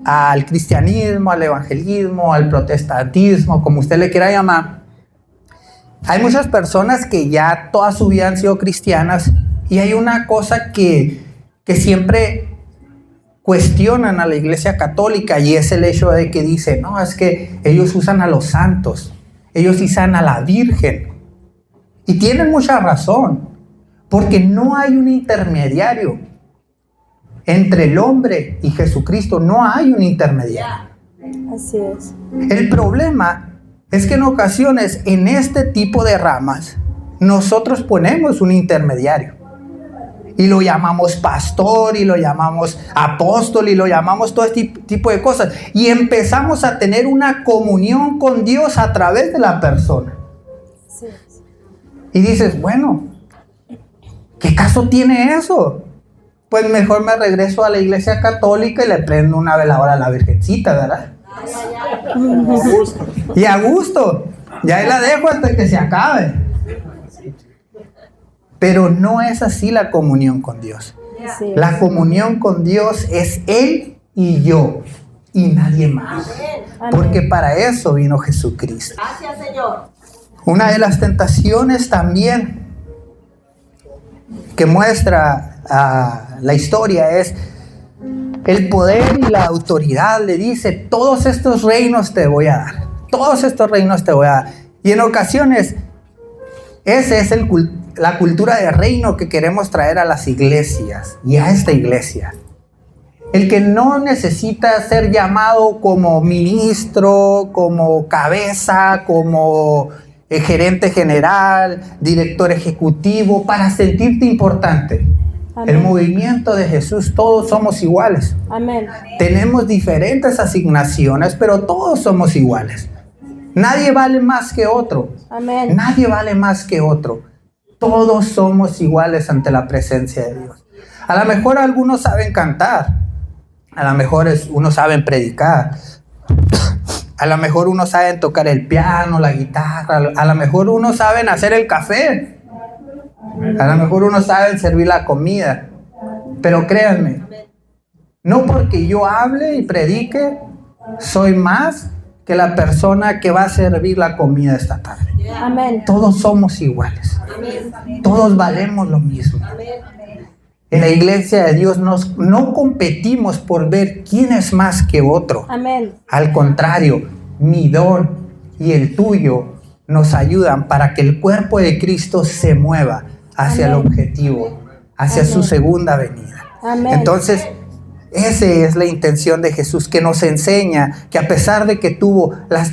al cristianismo, al evangelismo, al protestantismo, como usted le quiera llamar, hay muchas personas que ya toda su vida han sido cristianas y hay una cosa que siempre cuestionan a la iglesia católica y es el hecho de que dicen, no, es que ellos usan a los santos, ellos usan a la Virgen. Y tienen mucha razón, porque no hay un intermediario entre el hombre y Jesucristo, no hay un intermediario. Así es. El problema es que en ocasiones en este tipo de ramas nosotros ponemos un intermediario y lo llamamos pastor y lo llamamos apóstol y lo llamamos todo este tipo de cosas y empezamos a tener una comunión con Dios a través de la persona. Sí. Y dices, bueno, ¿qué caso tiene eso? Pues mejor me regreso a la iglesia católica y le prendo una veladora a la Virgencita, ¿verdad? Y a gusto, ya ahí la dejo hasta que se acabe. Pero no es así la comunión con Dios. Sí. La comunión con Dios es Él y yo y nadie más. Amén. Porque para eso vino Jesucristo. Gracias, Señor. Una de las tentaciones también que muestra la historia es el poder y la autoridad. Le dice, todos estos reinos te voy a dar. Todos estos reinos te voy a dar. Y en ocasiones, ese es la cultura de reino que queremos traer a las iglesias y a esta iglesia. El que no necesita ser llamado como ministro, como cabeza, como gerente general, director ejecutivo, para sentirte importante. Amén. El movimiento de Jesús, todos somos iguales. Amén. Tenemos diferentes asignaciones, pero todos somos iguales. Nadie vale más que otro. Amén. Nadie vale más que otro. Todos somos iguales ante la presencia de Dios. A lo mejor algunos saben cantar. A lo mejor unos saben predicar. A lo mejor unos saben tocar el piano, la guitarra. A lo mejor unos saben hacer el café. A lo mejor unos saben servir la comida. Pero créanme, no porque yo hable y predique, soy más que la persona que va a servir la comida esta tarde. Amén. Todos somos iguales. Todos valemos lo mismo. En la iglesia de Dios no competimos por ver quién es más que otro. Amén. Al contrario, mi don y el tuyo nos ayudan para que el cuerpo de Cristo se mueva hacia el objetivo, hacia su segunda venida. Amén. Entonces, esa es la intención de Jesús, que nos enseña que a pesar de que tuvo las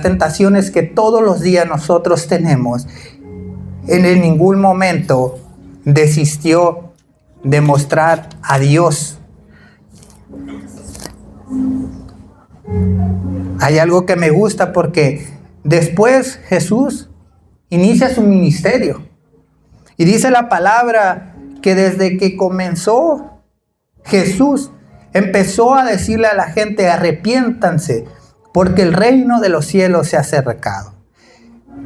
tentaciones que todos los días nosotros tenemos, en ningún momento desistió de mostrar a Dios. Hay algo que me gusta porque después Jesús inicia su ministerio. Y dice la palabra que desde que comenzó Jesús empezó a decirle a la gente, arrepiéntanse, porque el reino de los cielos se ha acercado.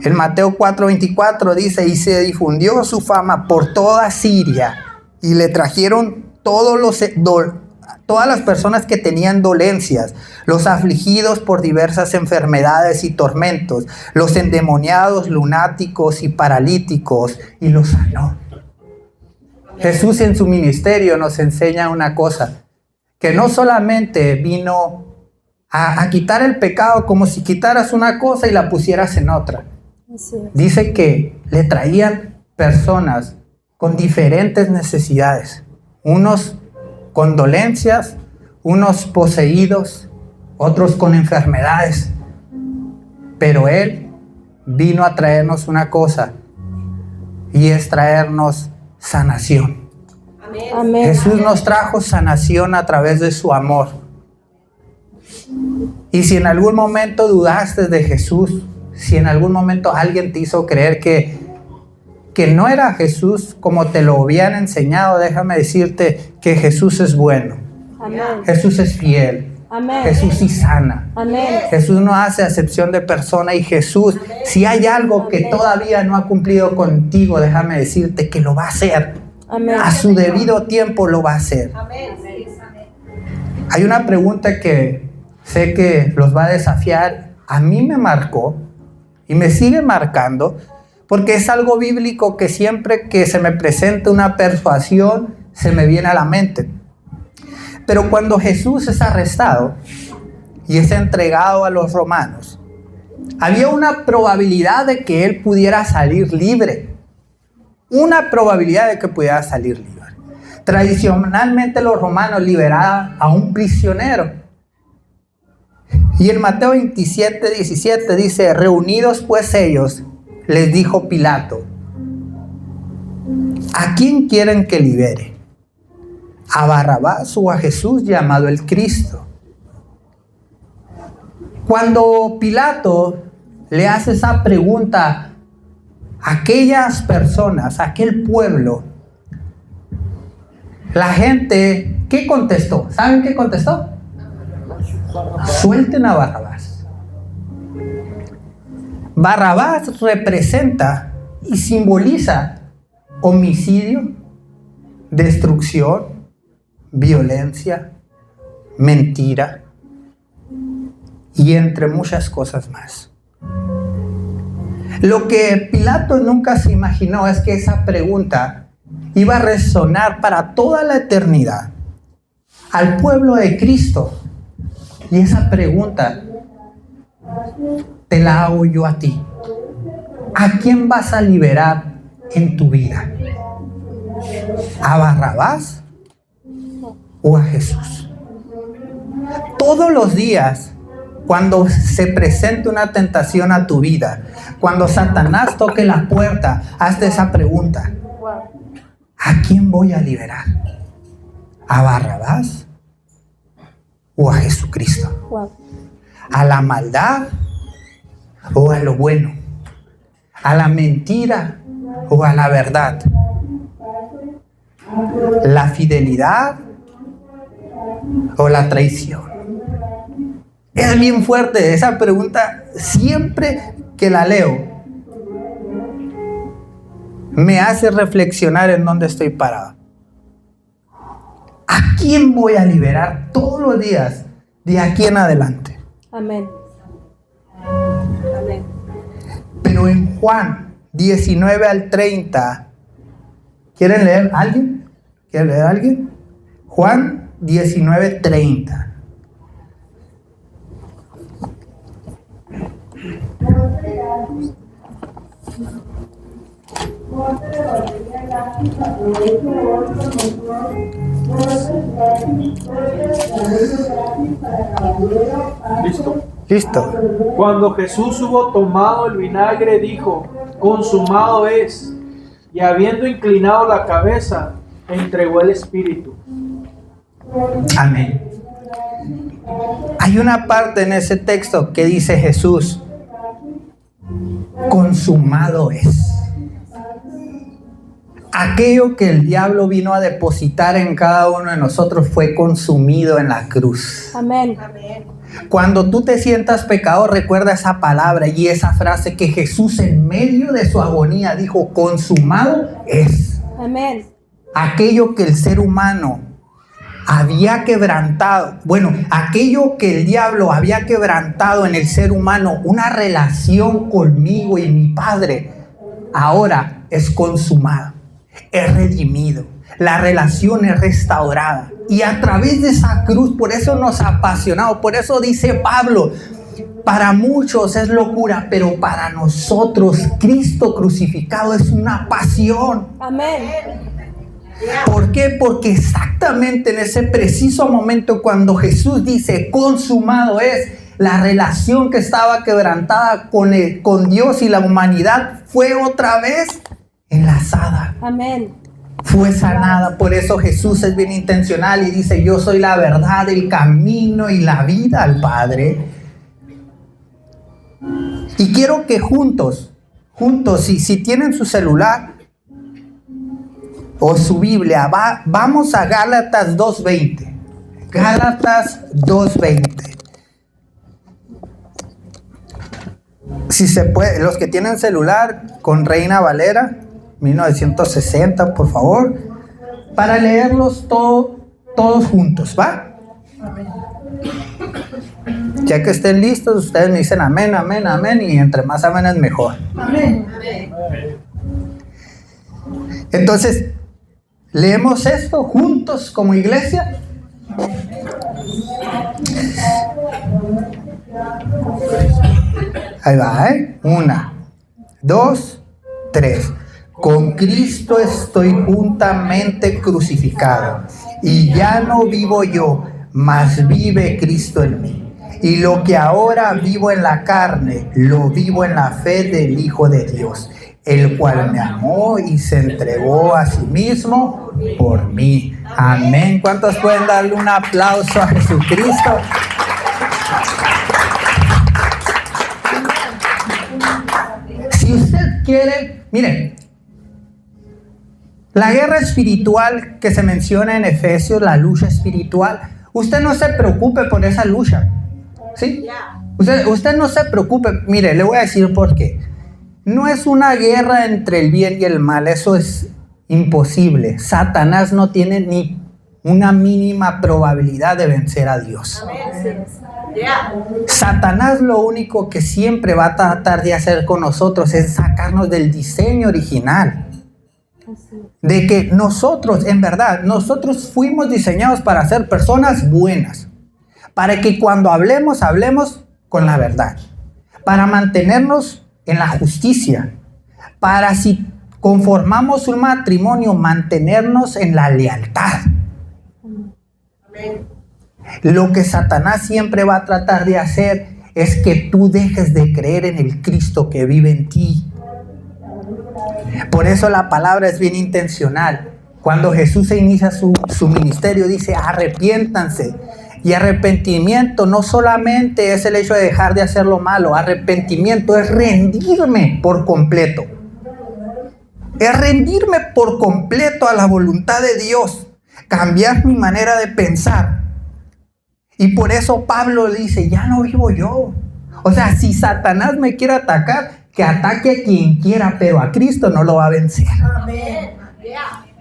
En Mateo 4:24 dice, y se difundió su fama por toda Siria, y le trajeron todas las personas que tenían dolencias, los afligidos por diversas enfermedades y tormentos, los endemoniados, lunáticos y paralíticos, y los sanó. Jesús en su ministerio nos enseña una cosa, que no solamente vino a quitar el pecado como si quitaras una cosa y la pusieras en otra. Dice que le traían personas con diferentes necesidades, unos con dolencias, unos poseídos, otros con enfermedades, pero Él vino a traernos una cosa, y es traernos sanación. Amén. Jesús nos trajo sanación a través de su amor. Y si en algún momento dudaste de Jesús, si en algún momento alguien te hizo creer que no era Jesús como te lo habían enseñado, déjame decirte que Jesús es bueno. Amén. Jesús es fiel. Amén. Jesús sí sana. Amén. Jesús no hace acepción de persona, y Jesús, si hay algo que todavía no ha cumplido contigo, déjame decirte que lo va a hacer. Amén. A su debido tiempo lo va a hacer. Hay una pregunta que sé que los va a desafiar. A mí me marcó y me sigue marcando, porque es algo bíblico que siempre que se me presenta una persuasión se me viene a la mente. Pero cuando Jesús es arrestado y es entregado a los romanos, había una probabilidad de que él pudiera salir libre. Una probabilidad de que pudiera salir libre. Tradicionalmente los romanos liberaban a un prisionero. Y en Mateo 27, 17 dice, reunidos pues ellos, les dijo Pilato, ¿a quién quieren que libere? ¿A Barrabás o a Jesús llamado el Cristo? Cuando Pilato le hace esa pregunta a aquellas personas, a aquel pueblo, la gente, ¿qué contestó? ¿Saben qué contestó? Suelten a Barrabás. Barrabás representa y simboliza homicidio, destrucción, violencia, mentira y entre muchas cosas más. Lo que Pilato nunca se imaginó es que esa pregunta iba a resonar para toda la eternidad al pueblo de Cristo. Y esa pregunta te la hago yo a ti. ¿A quién vas a liberar en tu vida? ¿A Barrabás o a Jesús? Todos los días, cuando se presente una tentación a tu vida, cuando Satanás toque la puerta, hazte esa pregunta. ¿A quién voy a liberar? ¿A Barrabás o a Jesucristo? ¿A la maldad o a lo bueno? ¿A la mentira o a la verdad? ¿La fidelidad o la traición? Es bien fuerte esa pregunta. Siempre que la leo, me hace reflexionar en dónde estoy parado. ¿A quién voy a liberar todos los días de aquí en adelante? Amén. Amén. Pero en Juan 19 al 30, ¿quieren leer alguien? ¿Quiere leer alguien? Juan 19, 30. Listo. Cuando Jesús hubo tomado el vinagre, dijo, consumado es, y habiendo inclinado la cabeza, entregó el espíritu. Amén. Hay una parte en ese texto que dice Jesús, consumado es. Aquello que el diablo vino a depositar en cada uno de nosotros fue consumido en la cruz. Amén. Amén. Cuando tú te sientas pecador, recuerda esa palabra y esa frase que Jesús en medio de su agonía dijo, consumado es. Amén. Aquello que el ser humano había quebrantado, aquello que el diablo había quebrantado en el ser humano, una relación conmigo y mi Padre, ahora es consumado, es redimido, la relación es restaurada. Y a través de esa cruz, por eso nos ha apasionado, por eso dice Pablo, para muchos es locura, pero para nosotros Cristo crucificado es una pasión. Amén. ¿Por qué? Porque exactamente en ese preciso momento cuando Jesús dice consumado es, la relación que estaba quebrantada con Dios y la humanidad fue otra vez enlazada. Amén. Fue sanada. Por eso Jesús es bien intencional y dice, yo soy la verdad, el camino y la vida al Padre. Y quiero que juntos, si tienen su celular o su Biblia, vamos a Gálatas 2:20. Gálatas 2:20. Si se puede, los que tienen celular con Reina Valera 1960, por favor, para leerlos todos juntos, ¿va? Ya que estén listos, ustedes me dicen amén, amén, amén, y entre más amén es mejor. Amén. Entonces, ¿leemos esto juntos como iglesia? Ahí va, ¿eh? 1, 2, 3. Con Cristo estoy juntamente crucificado, y ya no vivo yo, mas vive Cristo en mí. Y lo que ahora vivo en la carne, lo vivo en la fe del Hijo de Dios, el cual me amó y se entregó a sí mismo por mí. Amén. ¿Cuántos pueden darle un aplauso a Jesucristo? Si usted quiere, miren, la guerra espiritual que se menciona en Efesios, la lucha espiritual, usted no se preocupe por esa lucha, ¿sí? Usted no se preocupe. Mire, le voy a decir por qué. No es una guerra entre el bien y el mal, eso es imposible. Satanás no tiene ni una mínima probabilidad de vencer a Dios. Satanás lo único que siempre va a tratar de hacer con nosotros es sacarnos del diseño original. De que nosotros, en verdad, nosotros fuimos diseñados para ser personas buenas. Para que cuando hablemos con la verdad. Para mantenernos en la justicia. Para si conformamos un matrimonio, mantenernos en la lealtad. Amén. Lo que Satanás siempre va a tratar de hacer es que tú dejes de creer en el Cristo que vive en ti. Por eso la palabra es bien intencional. Cuando Jesús se inicia su ministerio, dice arrepiéntanse. Y arrepentimiento no solamente es el hecho de dejar de hacer lo malo. Arrepentimiento es rendirme por completo. Es rendirme por completo a la voluntad de Dios. Cambiar mi manera de pensar. Y por eso Pablo dice, ya no vivo yo. O sea, si Satanás me quiere atacar, que ataque a quien quiera, pero a Cristo no lo va a vencer. Amén.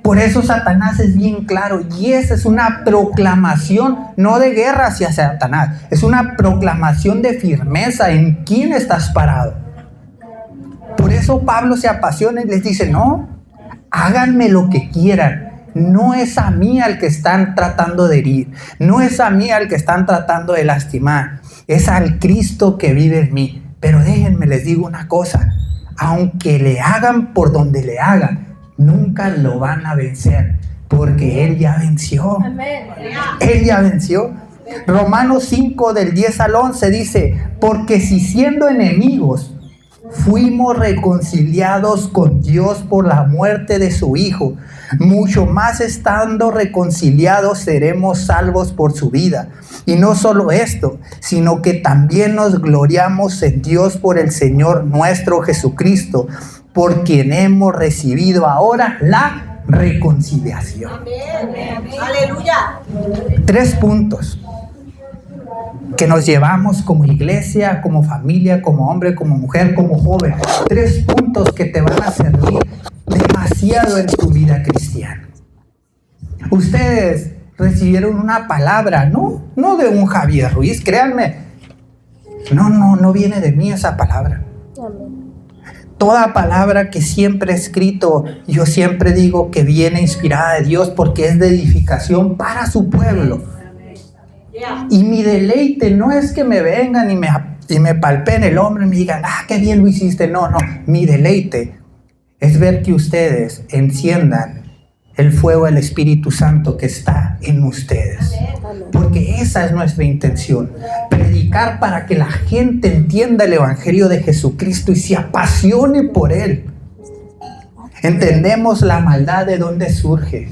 Por eso Satanás es bien claro, y esa es una proclamación, no de guerra hacia Satanás, es una proclamación de firmeza en quién estás parado. Por eso Pablo se apasiona y les dice, no, háganme lo que quieran. No es a mí al que están tratando de herir. No es a mí al que están tratando de lastimar. Es al Cristo que vive en mí. Pero déjenme les digo una cosa. Aunque le hagan por donde le hagan, nunca lo van a vencer. Porque Él ya venció. Amén. Él ya venció. Romanos 5 del 10 al 11 dice, porque si siendo enemigos fuimos reconciliados con Dios por la muerte de su Hijo, mucho más estando reconciliados seremos salvos por su vida. Y no solo esto, sino que también nos gloriamos en Dios por el Señor nuestro Jesucristo, por quien hemos recibido ahora la reconciliación. Amén. Aleluya. 3 puntos que nos llevamos como iglesia, como familia, como hombre, como mujer, como joven. 3 puntos que te van a servir demasiado en tu vida cristiana. Ustedes recibieron una palabra, no de un Javier Ruiz, créanme. No viene de mí esa palabra. Amén. Toda palabra que siempre he escrito, yo siempre digo que viene inspirada de Dios porque es de edificación para su pueblo. Y mi deleite no es que me vengan y me palpeen el hombro y me digan, qué bien lo hiciste. No, mi deleite es ver que ustedes enciendan el fuego del Espíritu Santo que está en ustedes. Porque esa es nuestra intención. Predicar para que la gente entienda el Evangelio de Jesucristo y se apasione por Él. Entendemos la maldad de dónde surge.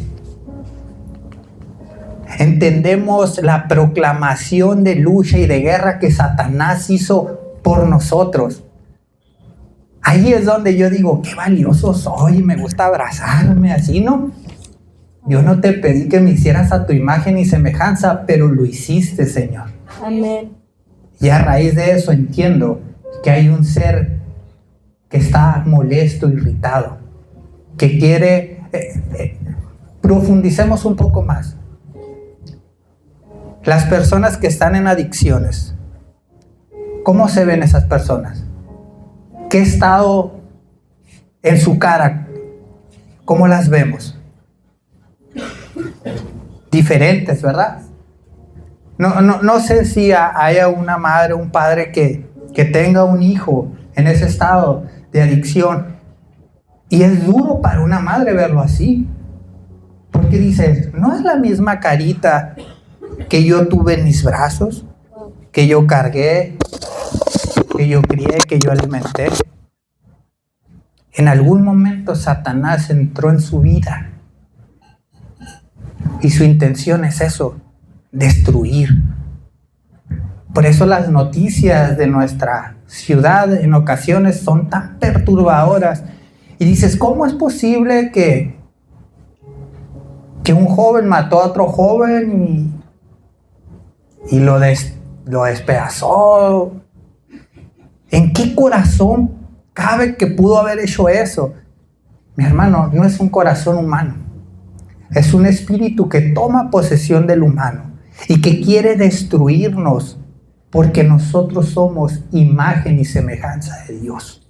Entendemos la proclamación de lucha y de guerra que Satanás hizo por nosotros. Ahí es donde yo digo, qué valioso soy, me gusta abrazarme así, ¿no? Yo no te pedí que me hicieras a tu imagen y semejanza, pero lo hiciste, Señor. Amén. Y a raíz de eso entiendo que hay un ser que está molesto, irritado, que quiere... profundicemos un poco más. Las personas que están en adicciones, ¿cómo se ven esas personas? ¿Qué estado en su cara? ¿Cómo las vemos? Diferentes, ¿verdad? No sé si haya una madre o un padre que tenga un hijo en ese estado de adicción. Y es duro para una madre verlo así. Porque dices, no es la misma carita que yo tuve en mis brazos. que yo cargué, que yo crié, que yo alimenté. En algún momento Satanás entró en su vida y su intención es eso, destruir. Por eso las noticias de nuestra ciudad en ocasiones son tan perturbadoras. Y dices, ¿cómo es posible que un joven mató a otro joven y lo despedazó? ¿En qué corazón cabe que pudo haber hecho eso? Mi hermano, no es un corazón humano. Es un espíritu que toma posesión del humano y que quiere destruirnos porque nosotros somos imagen y semejanza de Dios.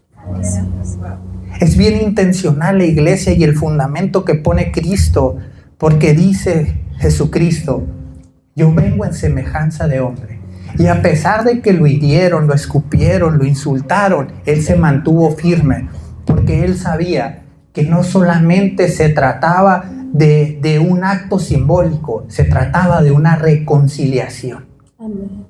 Es bien intencional la iglesia y el fundamento que pone Cristo, porque dice Jesucristo, yo vengo en semejanza de hombre. Y a pesar de que lo hirieron, lo escupieron, lo insultaron, Él se mantuvo firme, porque Él sabía que no solamente se trataba de un acto simbólico, se trataba de una reconciliación. Amén.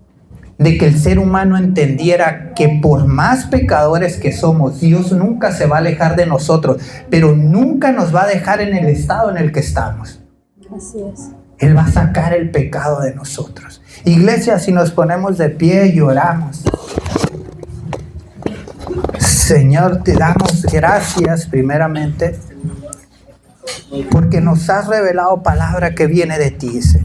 De que el ser humano entendiera que por más pecadores que somos, Dios nunca se va a alejar de nosotros, pero nunca nos va a dejar en el estado en el que estamos. Así es. Él va a sacar el pecado de nosotros. Iglesia, si nos ponemos de pie y oramos. Señor, te damos gracias primeramente porque nos has revelado palabra que viene de ti, Señor.